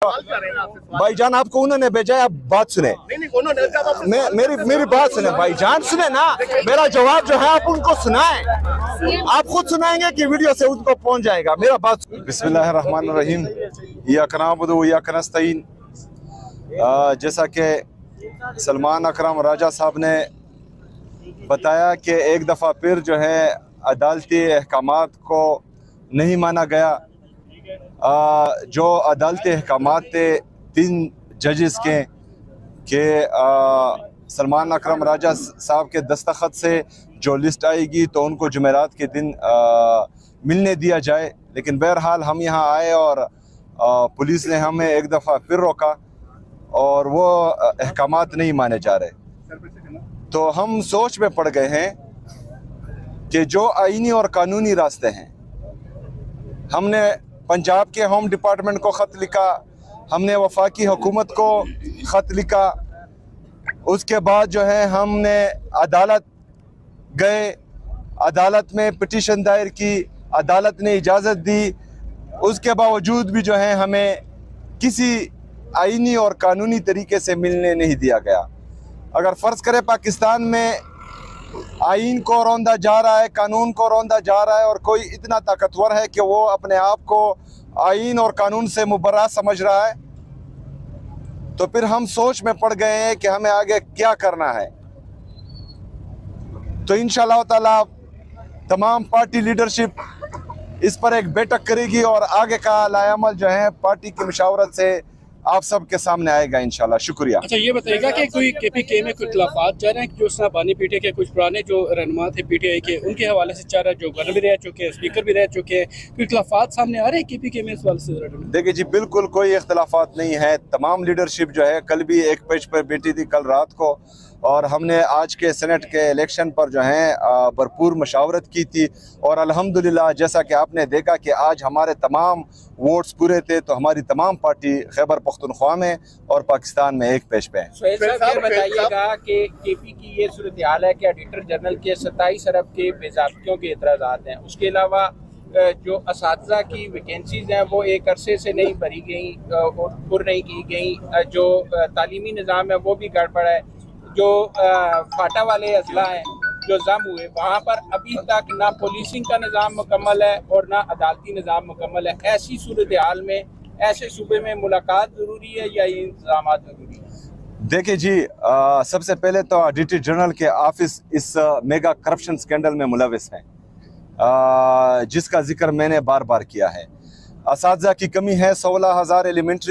भाईजान आपको उन्होंने भेजा है, आप बात सुने। मेरी बात सुने भाईजान, सुने ना, मेरा जवाब जो है आप उनको सुनाएं, आप खुद सुनाएंगे कि वीडियो से उनको पहुंच जाएगा। मेरा बात बिस्मिल्लाहिर्रहमानिर्रहीम, इय्याक नअबुदु व इय्याक नस्तईन। जैसा कि सलमान अकरम राजा साहब ने बताया कि एक दफ़ा फिर जो है अदालती अहकामात को नहीं माना गया। जो अदालती अहकामात थे 3 जजेस के सलमान अकरम राजा साहब के दस्तखत से जो लिस्ट आएगी तो उनको जुमेरात के दिन मिलने दिया जाए। लेकिन बहरहाल हम यहाँ आए और पुलिस ने हमें एक दफ़ा फिर रोका और वो अहकामात नहीं माने जा रहे। तो हम सोच में पड़ गए हैं कि जो आईनी और कानूनी रास्ते हैं, हमने पंजाब के होम डिपार्टमेंट को ख़त लिखा, हमने वफाकी हुकूमत को ख़त लिखा, उसके बाद जो है हमने अदालत गए, अदालत में पिटीशन दायर की, अदालत ने इजाज़त दी। उसके बावजूद भी जो है हमें किसी आईनी और कानूनी तरीके से मिलने नहीं दिया गया। अगर फ़र्ज़ करें पाकिस्तान में आईन को रौंदा जा रहा है, कानून को रौंदा जा रहा है और कोई इतना ताकतवर है कि वो अपने आप को आईन और कानून से मुबर्रा समझ रहा है, तो फिर हम सोच में पड़ गए हैं कि हमें आगे क्या करना है। तो इंशाअल्लाह ताला तमाम पार्टी लीडरशिप इस पर एक बैठक करेगी और आगे का लायामल जो है पार्टी की मशावरत से आप सबके सामने आएगा इंशाल्लाह। शुक्रिया। अच्छा, ये बताइएगा कि कोई केपीके में कोई इख्तिलाफात जा रहे हैं, जो सनाबानी पीटीआई के कुछ पुराने जो रहनुमा थे पीटीआई के, उनके हवाले से चाह रहा है, जो गवर्नर भी रह चुके हैं, स्पीकर भी रह चुके हैं, कोई इख्तिलाफात सामने आ रहे हैं केपीके में इस हवाले से? देखिए जी, बिल्कुल कोई इख्तिलाफात नहीं है। तमाम लीडरशिप जो है कल भी एक पेज पर बैठी थी, कल रात को, और हमने आज के सेनेट के इलेक्शन पर जो है भरपूर मशावरत की थी। और अल्हम्दुलिल्लाह जैसा कि आपने देखा कि आज हमारे तमाम वोट्स पूरे थे, तो हमारी तमाम पार्टी खैबर पख्तूनख्वा में और पाकिस्तान में एक पेज पे है। सोहेल साहब, ये बताइएगा कि केपी की ये सूरत हाल है कि ऑडिटर जनरल के 27 अरब के बेज़ाब्तियों के एतराज़ात हैं, उसके अलावा जो असातिज़ा की वैकेंसीज़ हैं वो एक अरसे से नहीं भरी गई और पुर नहीं की गई, जो तालीमी निज़ाम है वो भी गड़बड़ है, जो फाटा वाले अजला हैं जो जम हुए वहाँ पर अभी तक ना पुलिसिंग का निज़ाम मुकम्मल है और ना अदालती निज़ाम मुकम्मल है। ऐसी सूरत हाल में ऐसे सूबे में मुलाकात ज़रूरी है या ये इंतजाम ज़रूरी है? देखिए जी, सबसे पहले तो ऑडिटर जनरल के ऑफिस इस मेगा करप्शन स्कैंडल में मुलविस हैं, जिसका जिक्र मैंने बार बार किया है। असातिज़ा की कमी है, 16,000 एलिमेंट्री